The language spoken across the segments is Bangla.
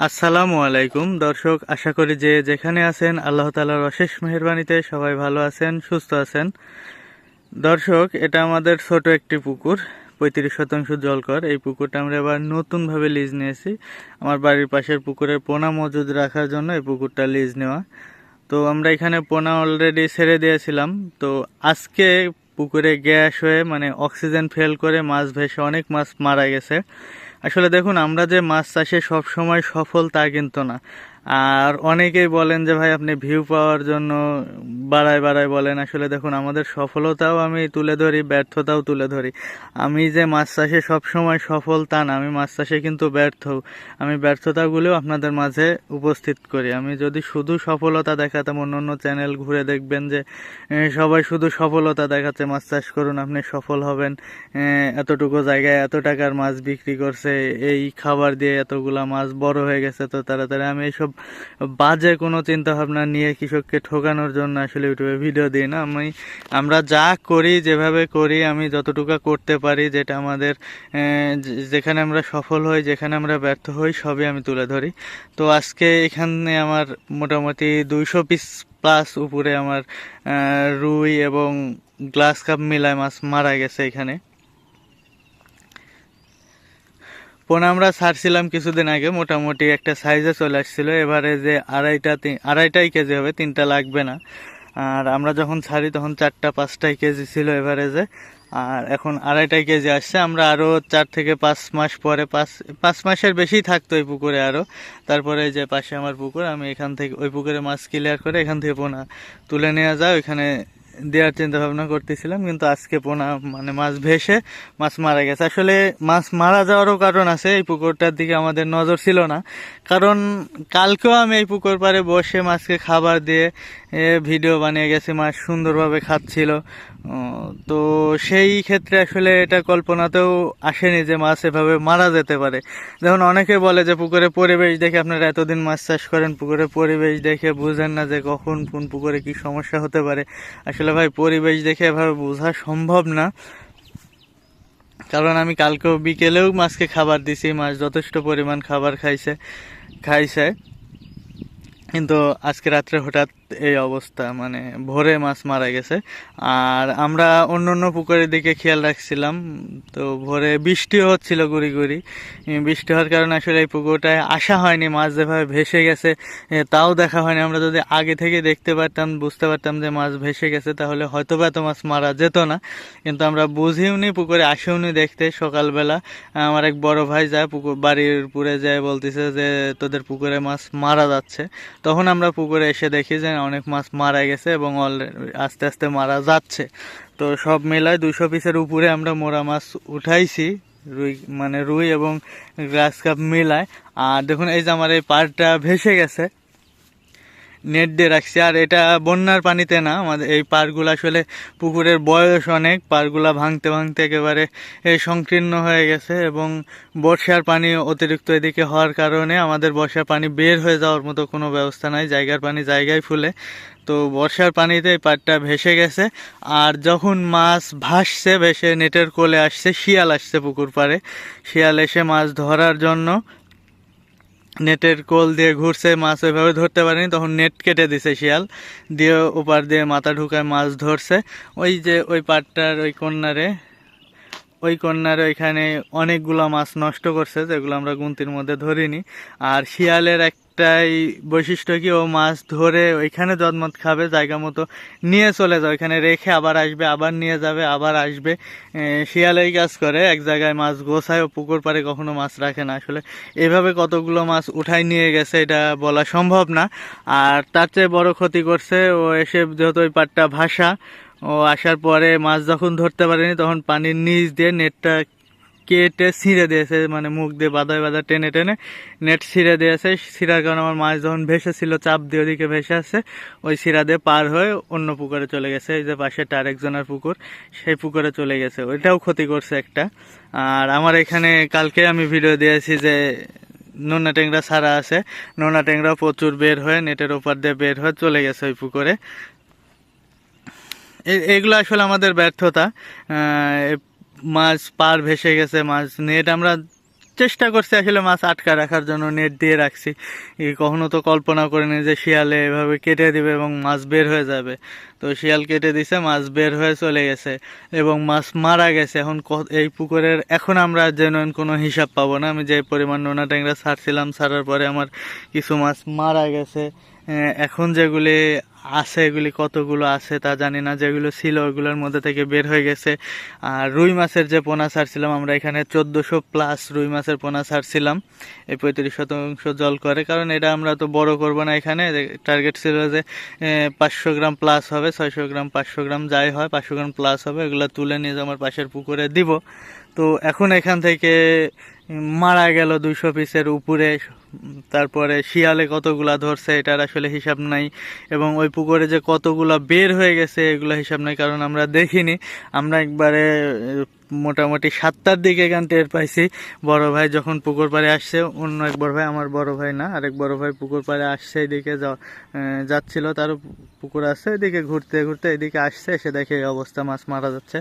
আসসালামু আলাইকুম দর্শক, আশা করি যে যেখানে আছেন আল্লাহ তাআলার অশেষ মেহেরবানিতে সবাই ভালো আছেন, সুস্থ আছেন। দর্শক, এটা আমাদের ছোট একটি পুকুর, 35 শতাংশ জলকর। এই পুকুরটা আমরা এবার নতুনভাবে লিজ নিয়েছি। আমার বাড়ির পাশের পুকুরের পোনা মজুদ রাখার জন্য এই পুকুরটা লিজ নেওয়া। তো আমরা এখানে পোনা অলরেডি ছেড়ে দিয়েছিলাম। তো আজকে পুকুরে গ্যাস হয়ে মানে অক্সিজেন ফেল করে মাছ ভেসে অনেক মাছ মারা গেছে। আসলে দেখুন, আমরা যে মাছ চাষে সব সময় সফল তা কিন্তু না। আর অনেকেই বলেন যে ভাই আপনি ভিউ পাওয়ার জন্য বাড়ায় বাড়ায় বলেন। আসলে দেখুন, আমাদের সফলতাও আমি তুলে ধরি, ব্যর্থতাও তুলে ধরি। আমি যে মাছ চাষে সব সময় সফল তা না, আমি মাছ চাষে কিন্তু ব্যর্থ। আমি ব্যর্থতাগুলোও আপনাদের মাঝে উপস্থিত করি। আমি যদি শুধু সফলতা দেখাতাম, অন্য অন্য চ্যানেল ঘুরে দেখবেন যে সবাই শুধু সফলতা দেখাচ্ছে, মাছ চাষ করুন আপনি সফল হবেন, এতটুকু জায়গায় এত টাকার মাছ বিক্রি করছে, এই খাবার দিয়ে এতগুলা মাছ বড় হয়ে গেছে তো তাড়াতাড়ি। আমি এইসব বাজে কোনো চিন্তা ভাবনা নিয়ে কৃষককে ঠকানোর জন্য আসলে ইউটিউবে ভিডিও দিই না। আমরা যা করি, যেভাবে করি, আমি যতটুকু করতে পারি, যেটা আমাদের যেখানে আমরা সফল হই, যেখানে আমরা ব্যর্থ হই, সবই আমি তুলে ধরি। তো আজকে এখানে আমার মোটামুটি 200 পিস প্লাস উপরে আমার রুই এবং গ্লাস কাপ মিলায় মাছ মারা গেছে এখানে। পোনা আমরা ছাড়ছিলাম কিছুদিন আগে, মোটামুটি একটা সাইজে চলে আসছিল। এবারে যে আড়াইটাই কেজি হবে, 3টা লাগবে না। আর আমরা যখন ছাড়ি তখন 4টা 5টাই কেজি ছিল এভারেজে। আর এখন আড়াইটাই কেজি আসছে। আমরা আরও 4 থেকে 5 মাস পরে, 5 মাসের বেশি থাকতো এই পুকুরে আরও। তারপরে এই যে পাশে আমার পুকুর, আমি এখান থেকে ওই পুকুরে মাছ ক্লিয়ার করে এখান থেকে পোনা তুলে নেওয়া যায় ওইখানে দেওয়ার চিন্তা ভাবনা করতেছিলাম। কিন্তু আজকে পোনা মানে মাছ ভেসে মাছ মারা গেছে। আসলে মাছ মারা যাওয়ারও কারণ আছে, এই পুকুরটার দিকে আমাদের নজর ছিল না। কারণ কালকেও আমি এই পুকুর পাড়ে বসে মাছকে খাবার দিয়ে ভিডিও বানিয়ে গেছি, মাছ সুন্দরভাবে খাচ্ছিল। তো সেই ক্ষেত্রে আসলে এটা কল্পনাতেও আসেনি যে মাছ এভাবে মারা যেতে পারে। যেমন অনেকে বলে যে পুকুরে পরিবেশ দেখে, আপনারা এতদিন মাছ চাষ করেন, পুকুরে পরিবেশ দেখে বুঝেন না যে কখন কোন পুকুরে কি সমস্যা হতে পারে। আসলে ভাই, পরিবেশ দেখে এভাবে বোঝা সম্ভব না। কারণ আমি কালকেও বিকেলেও মাছকে খাবার দিছি, মাছ যথেষ্ট পরিমাণ খাবার খাইছে। কিন্তু আজকে রাত্রে হঠাৎ এই অবস্থা, মানে ভোরে মাছ মারা গেছে। আর আমরা অন্য অন্য পুকুরের দিকে খেয়াল রাখছিলাম, তো ভোরে বৃষ্টিও হচ্ছিল গুড়ি গুড়ি। বৃষ্টি হওয়ার কারণে আসলে এই পুকুরটায় আসা হয়নি, মাছ যেভাবে ভেসে গেছে তাও দেখা হয়নি। আমরা যদি আগে থেকে দেখতে পারতাম, বুঝতে পারতাম যে মাছ ভেসে গেছে, তাহলে হয়তো বা এত মাছ মারা যেত না। কিন্তু আমরা বুঝিওনি, পুকুরে আসিওনি দেখতে। সকালবেলা আমার এক বড় ভাই যায় পুকুর বাড়ির পুকুরে যায়, বলতেছে যে তোদের পুকুরে মাছ মারা যাচ্ছে। তখন আমরা পুকুরে এসে দেখি যে অনেক মাছ মারা গেছে এবং আস্তে আস্তে মারা যাচ্ছে। তো সব মেলায় 200 পিসের উপরে আমরা মোরা মাছ উঠাইছি, রুই এবং গ্লাস কাপ মিলায়। আর দেখুন, এই যে আমার এই পাড়টা ভেসে গেছে, নেট দিয়ে রাখছি। আর এটা বন্যার পানিতে না, আমাদের এই পাড়গুলো আসলে পুকুরের বয়স অনেক, পাড়গুলা ভাঙতে ভাঙতে একেবারে সংকীর্ণ হয়ে গেছে। এবং বর্ষার পানি অতিরিক্ত এদিকে হওয়ার কারণে আমাদের বর্ষার পানি বের হয়ে যাওয়ার মতো কোনো ব্যবস্থা নাই, জায়গার পানি জায়গায় ফুলে। তো বর্ষার পানিতে এই পাড়টা ভেসে গেছে। আর যখন মাছ ভাসছে ভেসে, নেটের কোলে আসছে, শিয়াল আসছে পুকুর পাড়ে। শিয়াল এসে মাছ ধরার জন্য নেটের কোল দিয়ে ঘুরছে, মাছ ওইভাবে ধরতে পারেনি, তখন নেট কেটে দিছে শিয়াল, দিয়ে ওপার দিয়ে মাথা ঢুকায় মাছ ধরছে। ওই যে ওই পাড়টার ওই কন্যার ওইখানে অনেকগুলো মাছ নষ্ট করছে, যেগুলো আমরা গুনতির মধ্যে ধরিনি। আর শিয়ালের একটাই বৈশিষ্ট্য কি, ও মাছ ধরে ওইখানে জদমত খাবে, জায়গা মতো নিয়ে চলে যায়, ওইখানে রেখে আবার আসবে, আবার নিয়ে যাবে, আবার আসবে। শিয়াল এই কাজ করে, এক জায়গায় মাছ গোছায়, ও পুকুর পাড়ে কখনো মাছ রাখে না। আসলে এভাবে কতগুলো মাছ উঠাই নিয়ে গেছে এটা বলা সম্ভব না। আর তার চেয়ে বড় ক্ষতি করছে, ও এসে যেহেতু ওই পাড়টা ভাসা, ও আসার পরে মাছ যখন ধরতে পারেনি তখন পানির নিচ দিয়ে নেটটা কেটে ছিঁড়ে দিয়েছে, মানে মুখ দিয়ে বাদায় বাদায় টেনে টেনে নেট ছিঁড়ে দিয়েছে। ছিঁড়ার কারণে আমার মাছ যখন ভেসেছিল, চাপ দিয়ে ওদিকে ভেসে আসছে, ওই ছিঁড়া দিয়ে পার হয়ে অন্য পুকুরে চলে গেছে। এই যে পাশে আরেকজনের পুকুর, সেই পুকুরে চলে গেছে, ওইটাও ক্ষতি করছে একটা। আর আমার এখানে কালকে আমি ভিডিও দিয়েছি যে নোনা ট্যাংরা ছাড়া আছে, নোনা ট্যাংরা প্রচুর বের হয়ে নেটের ওপার দিয়ে বের হয়ে চলে গেছে ওই পুকুরে। এগুলো আসলে আমাদের ব্যর্থতা। মাছ পার ভেসে গেছে, মাছ নেট আমরা চেষ্টা করছি আসলে মাছ আটকা রাখার জন্য, নেট দিয়ে রাখছি। কখনো তো কল্পনা করিনি যে শিয়ালে এভাবে কেটে দিবে এবং মাছ বের হয়ে যাবে। তো শিয়াল কেটে দিছে, মাছ বের হয়ে চলে গেছে এবং মাছ মারা গেছে। এখন এই পুকুরের এখন আমরা জেনুইন কোনো হিসাব পাবো না। আমি যে পরিমাণ নোনা ট্যাংরা ছাড়ছিলাম, ছাড়ার পরে আমার কিছু মাছ মারা গেছে। এখন যেগুলি আছে, এগুলি কতগুলো আছে তা জানি না, যেগুলো ছিল ওগুলোর মধ্যে থেকে বের হয়ে গেছে। আর রুই মাছের যে পোনা ছাড়ছিলাম আমরা, এখানে 1400+ রুই মাছের পোনা ছাড়ছিলাম এই 35% জল করে, কারণ এটা আমরা তো বড় করব না। এখানে টার্গেট ছিল যে 500 গ্রাম প্লাস হবে, 600 গ্রাম 500 গ্রাম যাই হয় 500 গ্রাম প্লাস হবে, এগুলো তুলে নিয়ে যে আমার পাশের পুকুরে দিব। তো এখন এখান থেকে মারা গেল 200 পিসের উপরে। তারপরে শিয়ালে কতগুলা ধরছে এটার আসলে হিসাব নাই, এবং ওই পুকুরে যে কতগুলা বের হয়ে গেছে এগুলো হিসাব নাই, কারণ আমরা দেখিনি। আমরা একবারে মোটামুটি 7টার দিকে এখান টের পাইছি। বড় ভাই যখন পুকুর পাড়ে আসছে, অন্য এক বড় ভাই, আমার বড় ভাই না, আরেক বড় ভাই পুকুর পাড়ে আসছে, এদিকে যাচ্ছিল, তারও পুকুর আছে, এদিকে ঘুরতে ঘুরতে এদিকে আসছে, এসে দেখে এই অবস্থা, মাছ মারা যাচ্ছে।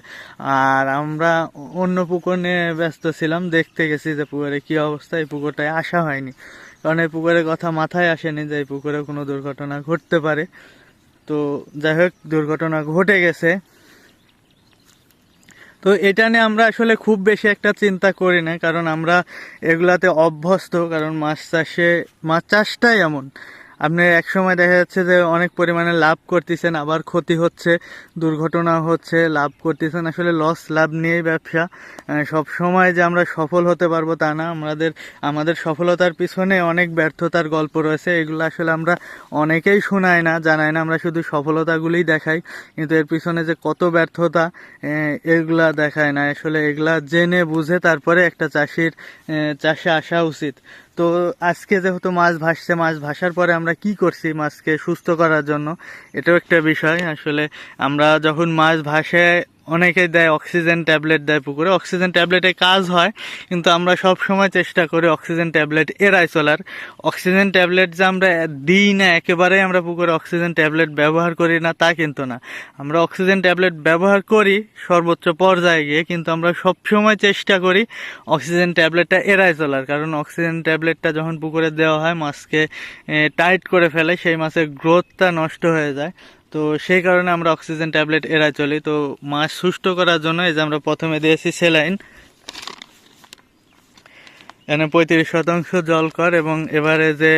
আর আমরা অন্য পুকুর নিয়ে ব্যস্ত ছিলাম, দেখতে গেছি যে পুকুরে কি অবস্থা। এই পুকুরটায় আসা হয়নি, কারণ এই পুকুরের কথা মাথায় আসেনি যে এই পুকুরে কোনো দুর্ঘটনা ঘটতে পারে। তো যাই হোক, দুর্ঘটনা ঘটে গেছে। তো এটা নিয়ে আমরা আসলে খুব বেশি একটা চিন্তা করি না, কারণ আমরা এগুলাতে অভ্যস্ত। কারণ মাছ চাষটাই এমন, আপনি এক সময় দেখা যাচ্ছে যে অনেক পরিমাণে লাভ করতেছেন, আবার ক্ষতি হচ্ছে, দুর্ঘটনা হচ্ছে, লাভ করতেছেন, আসলে লস লাভ নিয়েই ব্যবসা। সব সময় যে আমরা সফল হতে পারবো তা না, আমাদের সফলতার পিছনে অনেক ব্যর্থতার গল্প রয়েছে। এগুলো আসলে আমরা অনেকেই শোনাই না, জানাই না, আমরা শুধু সফলতাগুলোই দেখাই, কিন্তু এর পিছনে যে কত ব্যর্থতা এগুলা দেখায় না। আসলে এগুলা জেনে বুঝে তারপরে একটা চাষে আসা উচিত। তো আজকে যেহেতু মাছ ভাসছে, মাছ ভাসার পরে আমরা কি করছি মাছকে সুস্থ করার জন্য, এটাও একটা বিষয়। আসলে আমরা যখন মাছ ভাসে, অনেকেই দেয় অক্সিজেন ট্যাবলেট দেয় পুকুরে, অক্সিজেন ট্যাবলেটে কাজ হয়, কিন্তু আমরা সব সময় চেষ্টা করি অক্সিজেন ট্যাবলেট এড়াই চলার। অক্সিজেন ট্যাবলেট যে আমরা দিই না, একেবারেই আমরা পুকুরে অক্সিজেন ট্যাবলেট ব্যবহার করি না তা কিন্তু না। আমরা অক্সিজেন ট্যাবলেট ব্যবহার করি সর্বোচ্চ পর্যায়ে গিয়ে, কিন্তু আমরা সব সময় চেষ্টা করি অক্সিজেন ট্যাবলেটটা এড়াই চলার, কারণ অক্সিজেন ট্যাবলেটটা যখন পুকুরে দেওয়া হয় মাছকে টাইট করে ফেলে, সেই মাছের গ্রোথটা নষ্ট হয়ে যায়। তো সেই কারণে আমরা অক্সিজেন ট্যাবলেট এড়াই চলি। তো মাছ সুস্থ করার জন্য এই যে আমরা প্রথমে দিয়েছি স্যালাইন, এখানে 35% জল কর, এবং এবারে যে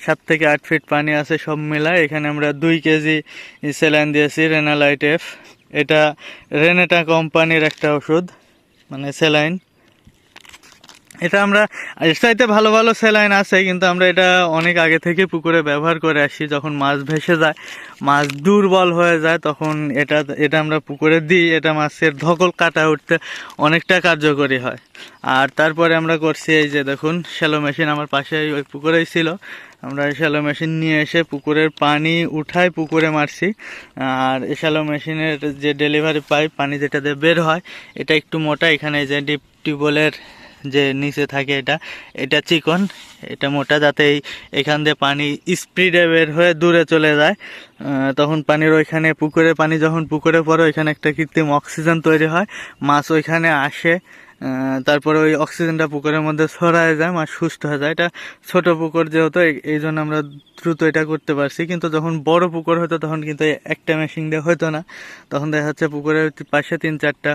7 থেকে 8 ফিট পানি আছে সব মিলায় এখানে আমরা 2 কেজি স্যালাইন দিয়েছি রেনালাইট এফ। এটা রেনেটা কোম্পানির একটা ওষুধ, মানে স্যালাইন। এটা আমরা, এর চাইতে ভালো ভালো স্যালাইন আছে, কিন্তু আমরা এটা অনেক আগে থেকে পুকুরে ব্যবহার করে আসি। যখন মাছ ভেসে যায়, মাছ দুর্বল হয়ে যায়, তখন এটা আমরা পুকুরে দিই। এটা মাছের ধকল কাটা উঠতে অনেকটা কার্যকরী হয়। আর তারপরে আমরা করছি, এই যে দেখুন শ্যালো মেশিন আমার পাশে ওই পুকুরেই ছিল, আমরা শ্যালো মেশিন নিয়ে এসে পুকুরের পানি উঠাই পুকুরে মারছি। আর শ্যালো মেশিনের যে ডেলিভারি পাইপ, পানি যেটা দিয়ে বের হয়, এটা একটু মোটা। এখানে যে টিউবওয়েলের যে নিচে থাকে এটা চিকন, এটা মোটা, যাতে এখান দিয়ে পানি স্পিডে বের হয়ে দূরে চলে যায়। তখন পানির ওইখানে, পুকুরে পানি যখন পুকুরে পড়ে, ওইখানে একটা কৃত্রিম অক্সিজেন তৈরি হয়, মাছ ওইখানে আসে, তারপরে ওই অক্সিজেনটা পুকুরের মধ্যে ছড়ায় যায়, মাছ সুস্থ হয়ে যায়। এটা ছোট পুকুর যেহেতু, এই জন্য আমরা দ্রুত এটা করতে পারছি। কিন্তু যখন বড় পুকুর হতো তখন কিন্তু একটা মেশিন দিয়ে হতো না, তখন দেখা যাচ্ছে পুকুরের পাশে 3-4টা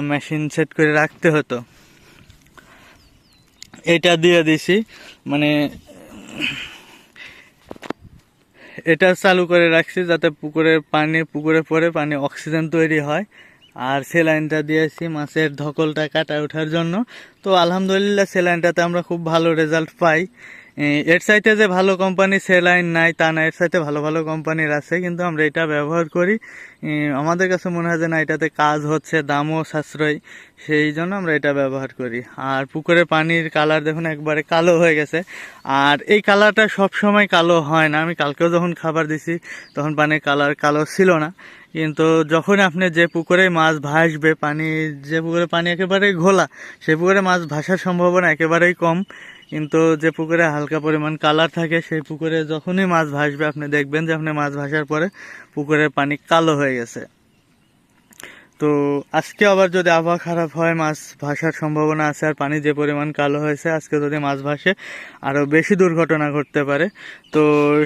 মেশিন সেট করে রাখতে হতো। এটা দিয়ে দিছি, মানে এটা চালু করে রাখছি যাতে পুকুরে পরে পানি অক্সিজেন তৈরি হয়। আর স্যালাইনটা দিয়েছি মাছের ধকলটা কাটা ওঠার জন্য। তো আলহামদুলিল্লাহ স্যালাইনটাতে আমরা খুব ভালো রেজাল্ট পাই। এর চাইতে যে ভালো কোম্পানি স্যালাইন নাই তা না, এর চাইতে ভালো ভালো কোম্পানির আছে, কিন্তু আমরা এটা ব্যবহার করি। আমাদের কাছে মনে হয় যে না, এটাতে কাজ হচ্ছে, দামও সাশ্রয়ী, সেই জন্য আমরা এটা ব্যবহার করি। আর পুকুরে পানির কালার দেখুন একবারে কালো হয়ে গেছে। আর এই কালারটা সব সময় কালো হয় না। আমি কালকেও যখন খাবার দিছি তখন পানির কালার কালো ছিল না, কিন্তু যখন আপনি যে পুকুরে মাছ ভাসবে, যে পুকুরে পানি একেবারেই ঘোলা, সেই পুকুরে মাছ ভাসার সম্ভাবনা একেবারেই কম। কিন্তু যে পুকুরে হালকা পরিমাণ কালার থাকে, সেই পুকুরে যখনই মাছ ভাসবে আপনি দেখবেন যে আপনি মাছ ভাসার পরে পুকুরের পানি কালো হয়ে গেছে। তো আজকে আবার যদি আবহাওয়া খারাপ হয় মাছ ভাসার সম্ভাবনা আছে, আর পানি যে পরিমাণ কালো হয়েছে আজকে যদি মাছ ভাসে আরও বেশি দুর্ঘটনা ঘটতে পারে। তো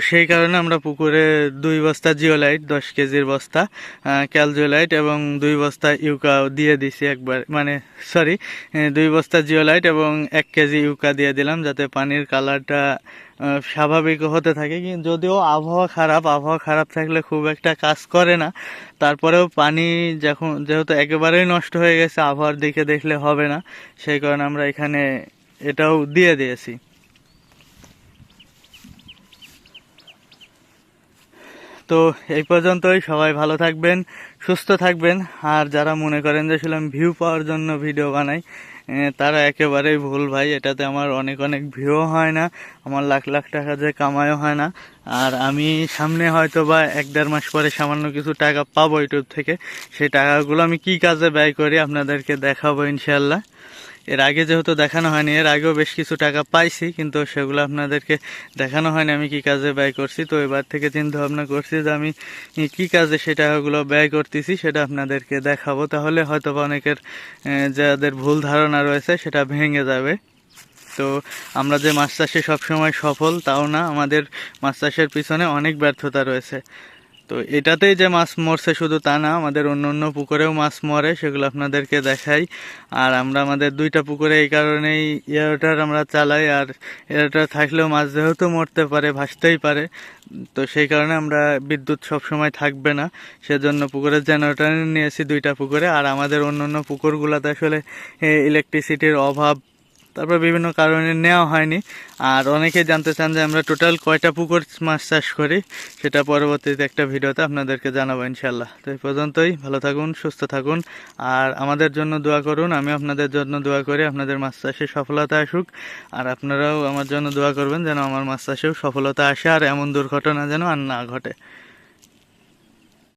সেই কারণে আমরা পুকুরে 2 বস্তা জিওলাইট, 10 কেজির বস্তা ক্যালজিওলাইট এবং 2 বস্তা ইউকা দিয়ে দিছি একবার, মানে সরি 2 বস্তা জিওলাইট এবং 1 কেজি ইউকা দিয়ে দিলাম, যাতে পানির কালারটা স্বাভাবিক হতে থাকে। কিন্তু যদিও আবহাওয়া খারাপ থাকলে খুব একটা কাজ করে না, তারপরেও পানি যেহেতু একেবারেই নষ্ট হয়ে গেছে, আবহাওয়ার দিকে দেখলে হবে না, সেই কারণে আমরা এখানে এটাও দিয়ে দিয়েছি। তো এই পর্যন্তই, সবাই ভালো থাকবেন, সুস্থ থাকবেন। আর যারা মনে করেন যে আসলে আমি ভিউ পাওয়ার জন্য ভিডিও বানাই, তারা একেবারেই ভুল ভাই। এটাতে আমার অনেক অনেক ভিউ হয় না, আমার লাখ লাখ টাকা যে কামাইও হয় না। আর আমি সামনে হয়তো বা 1-1.5 মাস পরে সামান্য কিছু টাকা পাবো ইউটিউব থেকে, সেই টাকাগুলো আমি কি কাজে ব্যয় করি আপনাদেরকে দেখাবো ইনশাল্লাহ। এর আগে যেহেতু দেখানো হয়নি, এর আগেও বেশ কিছু টাকা পাইছি, কিন্তু সেগুলো আপনাদেরকে দেখানো হয়নি আমি কি কাজে ব্যয় করছি। তো এবার থেকে চিন্তা ভাবনা করছি যে আমি কি কাজে সেই টাকাগুলো ব্যয় করতেছি সেটা আপনাদেরকে দেখাবো, তাহলে হয়তো বা অনেকের যাদের ভুল ধারণা রয়েছে সেটা ভেঙে যাবে। তো আমরা যে মাছ চাষে সবসময় সফল তাও না, আমাদের মাছ চাষের পিছনে অনেক ব্যর্থতা রয়েছে। তো এটাতেই যে মাছ মরছে শুধু তা না, আমাদের অন্য অন্য পুকুরেও মাছ মরে, সেগুলো আপনাদেরকে দেখাই। আর আমরা আমাদের 2টা পুকুরে এই কারণেই এয়ারটার আমরা চালাই, আর এয়ারটার থাকলেও মাছ যেহেতু মরতে পারে, ভাসতেই পারে, তো সেই কারণে আমরা বিদ্যুৎ সব সময় থাকবে না, সেজন্য পুকুরের জেনারেটর নিয়েছি 2টা পুকুরে। আর আমাদের অন্য অন্য পুকুরগুলোতে আসলে ইলেকট্রিসিটির অভাব, তারপর বিভিন্ন কারণে নেওয়া হয়নি। আর অনেকেই জানতে চান যে আমরা টোটাল কয়টা পুকুর মাছ চাষ করি, সেটা পরবর্তীতে একটা ভিডিওতে আপনাদেরকে জানাবো ইনশাল্লাহ। তো এই পর্যন্তই, ভালো থাকুন, সুস্থ থাকুন, আর আমাদের জন্য দোয়া করুন। আমি আপনাদের জন্য দোয়া করি আপনাদের মাছ চাষে সফলতা আসুক, আর আপনারাও আমার জন্য দোয়া করবেন যেন আমার মাছ চাষেও সফলতা আসে, আর এমন দুর্ঘটনা যেন আর না ঘটে।